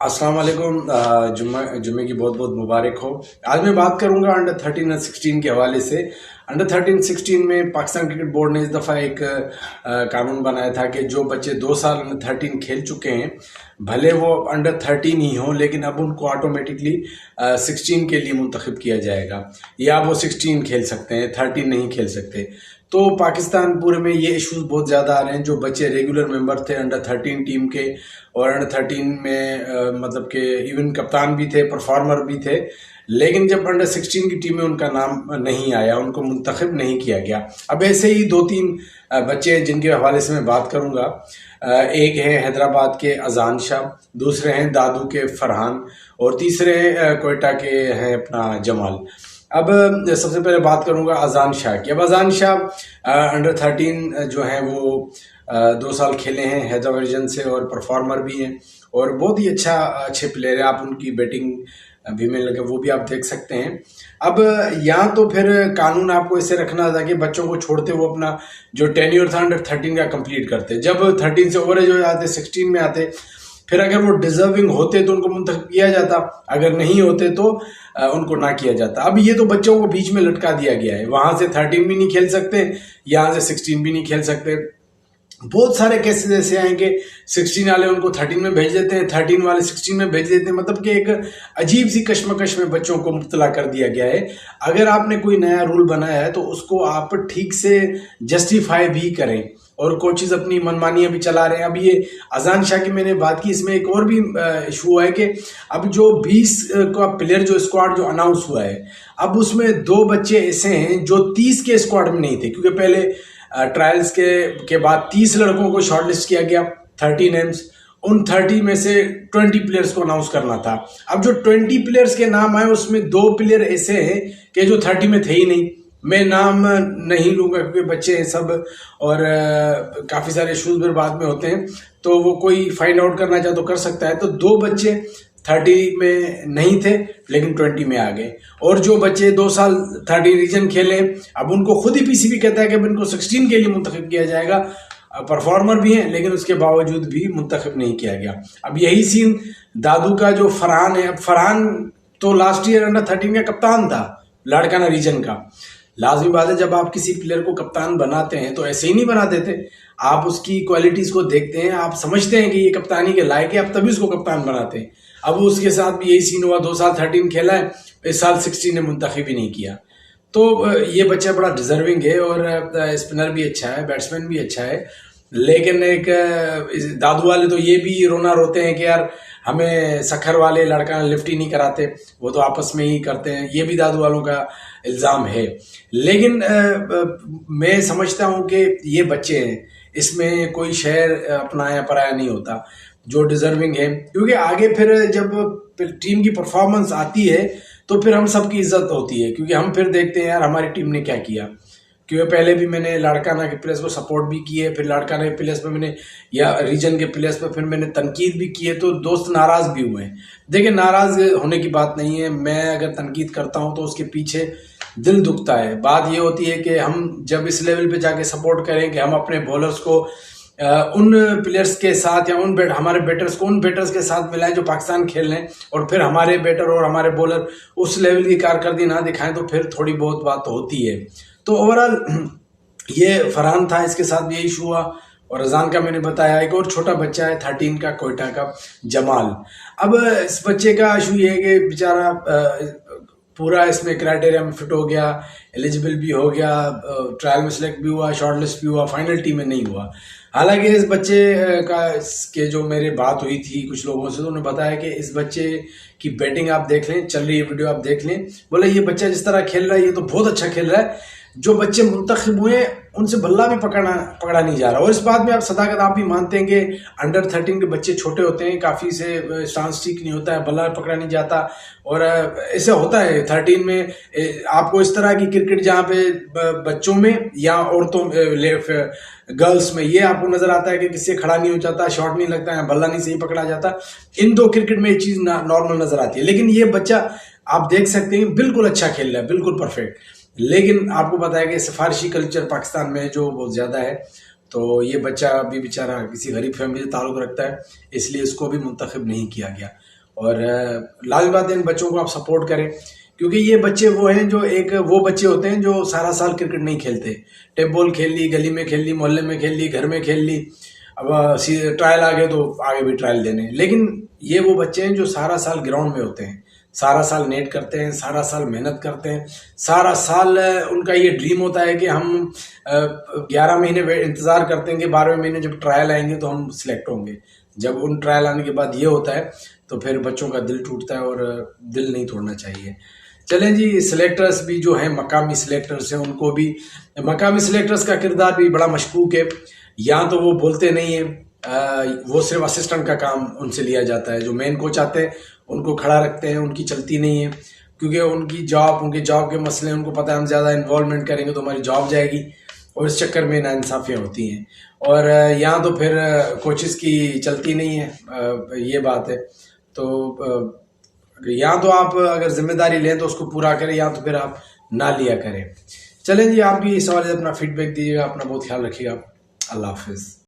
अस्सलाम वालेकुम। जुम्मे की बहुत बहुत मुबारक हो। आज मैं बात करूंगा अंडर 13 और 16 के हवाले से। अंडर 13 16 में पाकिस्तान क्रिकेट बोर्ड ने इस दफ़ा एक कानून बनाया था कि जो बच्चे 2 साल अंडर 13 खेल चुके हैं, भले वो अंडर 13 ही हों, लेकिन अब उनको ऑटोमेटिकली 16 के लिए मुंतखब किया जाएगा, या वो 16 खेल सकते हैं, 13 नहीं खेल सकते। तो पाकिस्तान पूरे में ये इश्यूज बहुत ज़्यादा आ रहे हैं। जो बच्चे रेगुलर मेंबर थे अंडर 13 टीम के, और अंडर 13 में मतलब कि इवन कप्तान भी थे, परफॉर्मर भी थे, लेकिन जब अंडर 16 की टीम में उनका नाम नहीं आया, उनको मुंतखब नहीं किया गया। अब ऐसे ही 2-3 बच्चे हैं जिनके हवाले से मैं बात करूंगा। एक है हैदराबाद के अजान शाह, दूसरे हैं दादू के फरहान, और तीसरे कोयटा के हैं अपना जमाल। अब सबसे पहले बात करूंगा अजान शाह की। अब अजान शाह अंडर 13 जो है वो 2 साल खेले हैं हैदराबाद रीजन से, और परफॉर्मर भी हैं, और बहुत ही अच्छे प्लेयर है। आप उनकी बैटिंग भी में लगे, वो भी आप देख सकते हैं। अब यहाँ तो फिर कानून आपको ऐसे रखना था कि बच्चों को छोड़ते वो अपना जो टेन्योर था अंडर 13 का कंप्लीट करते। जब 13 से ओवरेज हो जाते, 16 में आते, फिर अगर वो डिजर्विंग होते तो उनको मुंतखब किया जाता, अगर नहीं होते तो उनको ना किया जाता। अब ये तो बच्चों को बीच में लटका दिया गया है। वहां से 13 भी नहीं खेल सकते, यहाँ से 16 भी नहीं खेल सकते। बहुत सारे केसेस ऐसे आएंगे, 16 वाले उनको 13 में भेज देते हैं, 13 वाले 16 में भेज देते हैं। मतलब कि एक अजीब सी कश्मकश में बच्चों को मुब्तला कर दिया गया है। अगर आपने कोई नया रूल बनाया है तो उसको आप ठीक से जस्टिफाई भी करें, और कोचेज अपनी मनमानियां भी चला रहे हैं। अब ये अजान शाह की मैंने बात की, इसमें एक और भी इशू है कि अब जो 20 का प्लेयर जो स्क्वाड जो अनाउंस हुआ है, अब उसमें 2 बच्चे ऐसे हैं जो 30 के स्क्वाड में नहीं थे, क्योंकि पहले ट्रायल्स के बाद 30 लड़कों को शॉर्टलिस्ट किया गया, 30 नेम्स। उन 30 में से 20 प्लेयर्स को अनाउंस करना था। अब जो 20 प्लेयर्स के नाम आए, उसमें 2 प्लेयर ऐसे हैं कि जो 30 में थे ही नहीं। मैं नाम नहीं लूंगा क्योंकि बच्चे हैं सब, और काफी सारे इश्यूज फिर बाद में होते हैं, तो वो कोई फाइंड आउट करना चाहे तो कर सकता है। तो 2 बच्चे 30 में नहीं थे लेकिन 20 में आ गए, और जो बच्चे 2 साल 30 रीजन खेले, अब उनको खुद ही पीसीबी कहता है कि अब इनको 16 के लिए मुंतखब किया जाएगा। परफॉर्मर भी हैं लेकिन उसके बावजूद भी मुंतखब नहीं किया गया। अब यही सीन दादू का जो फरहान है। अब फरहान तो लास्ट ईयर अंडर 13 का कप्तान था, लाड़काना रीजन का। लाजमी बात है, जब आप किसी प्लेयर को कप्तान बनाते हैं तो ऐसे ही नहीं बना देते, आप उसकी क्वालिटीज को देखते हैं, आप समझते हैं कि ये कप्तानी के लायक है, आप तभी उसको कप्तान बनाते हैं। अब उसके साथ भी यही सीन हुआ, 2 साल 13 खेला है, इस साल 16 ने मुंतखब ही नहीं किया। तो ये बच्चा बड़ा डिजर्विंग है, और स्पिनर भी अच्छा है, बैट्समैन भी अच्छा है, लेकिन एक दादू वाले तो ये भी रोना रोते हैं कि यार हमें सखर वाले लड़का लिफ्ट ही नहीं कराते, वो तो आपस में ही करते हैं। ये भी दादू वालों का इल्ज़ाम है। लेकिन मैं समझता हूं कि ये बच्चे हैं, इसमें कोई शहर अपना या पराया नहीं होता, जो डिजर्विंग है। क्योंकि आगे फिर जब टीम की परफॉर्मेंस आती है तो फिर हम सबकी इज्जत होती है, क्योंकि हम फिर देखते हैं यार हमारी टीम ने क्या किया। क्योंकि पहले भी मैंने लाड़काना के प्लेयर्स को सपोर्ट भी किए, फिर लाड़काना के प्लेयर्स पे मैंने, या रीजन के प्लेयर्स पे फिर मैंने तनकीद भी की है, तो दोस्त नाराज भी हुए हैं। देखिए, नाराज होने की बात नहीं है, मैं अगर तनकीद करता हूं तो उसके पीछे दिल दुखता है। बात ये होती है कि हम जब इस लेवल पे जाके सपोर्ट करें कि हम अपने बॉलर्स को उन प्लेयर्स के साथ, या हमारे बैटर्स को उन बैटर्स के साथ मिलाएं जो पाकिस्तान खेल रहे हैं, और फिर हमारे बैटर और हमारे बॉलर उस लेवल की कारकर्दगी ना दिखाएं, तो फिर थोड़ी बहुत बात तो होती है। तो ओवरऑल ये फरहान था, इसके साथ भी यही इशू हुआ। और अजान का मैंने बताया, एक और छोटा बच्चा है 13 का, कोयटा का जमाल। अब इस बच्चे का इशू ये है कि बेचारा पूरा इसमें क्राइटेरिया में फिट हो गया, एलिजिबल भी हो गया, ट्रायल में सिलेक्ट भी हुआ, शॉर्टलिस्ट भी हुआ, फाइनल टीम में नहीं हुआ। हालांकि इस बच्चे का के जो मेरे बात हुई थी कुछ लोगों से, तो उन्होंने बताया कि इस बच्चे की बैटिंग आप देख लें, चल रही है वीडियो आप देख लें, बोले ये बच्चा जिस तरह खेल रहा है ये तो बहुत अच्छा खेल रहा है। जो बच्चे मुंतखब हुए उनसे बल्ला भी पकड़ा नहीं जा रहा। और इस बात में आप सदाकत आप भी मानते हैं कि अंडर 13 के बच्चे छोटे होते हैं, काफी से स्टांस ठीक नहीं होता है, बल्ला पकड़ा नहीं जाता, और ऐसे होता है 13 में। आपको इस तरह की क्रिकेट जहाँ पे बच्चों में या औरतों गर्ल्स में ये आपको नजर आता है कि किससे खड़ा नहीं हो जाता, शॉट नहीं लगता है, बल्ला नहीं सही पकड़ा जाता, इन 2 क्रिकेट में ये चीज नॉर्मल नजर आती है। लेकिन ये बच्चा आप देख सकते हैं बिल्कुल अच्छा खेल रहा है, बिल्कुल परफेक्ट। लेकिन आपको पता है कि सिफारिशी कल्चर पाकिस्तान में जो बहुत ज्यादा है, तो ये बच्चा भी बेचारा किसी गरीब फैमिली से ताल्लुक रखता है, इसलिए इसको भी मुंतखब नहीं किया गया। और लाजमी बात है इन बच्चों को आप सपोर्ट करें, क्योंकि ये बच्चे वो हैं जो वो बच्चे होते हैं जो सारा साल क्रिकेट नहीं खेलते। टेप बॉल खेल ली, गली में खेल ली, मोहल्ले में खेल ली, घर में खेल ली, अब ट्रायल आ गए तो आगे भी ट्रायल देने। लेकिन ये वो बच्चे हैं जो सारा साल ग्राउंड में होते हैं, सारा साल नेट करते हैं, सारा साल मेहनत करते हैं, सारा साल उनका ये ड्रीम होता है कि हम 11 महीने इंतज़ार करते हैं कि 12वें महीने जब ट्रायल आएंगे तो हम सिलेक्ट होंगे। जब उन ट्रायल आने के बाद ये होता है तो फिर बच्चों का दिल टूटता है, और दिल नहीं तोड़ना चाहिए। चलें जी, सिलेक्टर्स भी जो हैं, मकामी सिलेक्टर्स हैं, उनको भी, मकामी सिलेक्टर्स का किरदार भी बड़ा मशकूक है। या तो वो बोलते नहीं है, वो सिर्फ असिस्टेंट का काम उनसे लिया जाता है। जो मेन कोच आते हैं उनको खड़ा रखते हैं, उनकी चलती नहीं है, क्योंकि उनके जॉब के मसले, उनको पता है हम ज़्यादा इन्वॉल्वमेंट करेंगे तो हमारी जॉब जाएगी, और इस चक्कर में नाइंसाफ़ियाँ होती हैं। और यहाँ तो फिर कोचेस की चलती नहीं है, ये बात है। तो या तो आप अगर जिम्मेदारी लें तो उसको पूरा करें, या तो फिर आप ना लिया करें। चलें जी, आप भी इस हवाले से अपना फीडबैक दीजिएगा। अपना बहुत ख्याल रखिएगा। अल्लाह हाफिज़।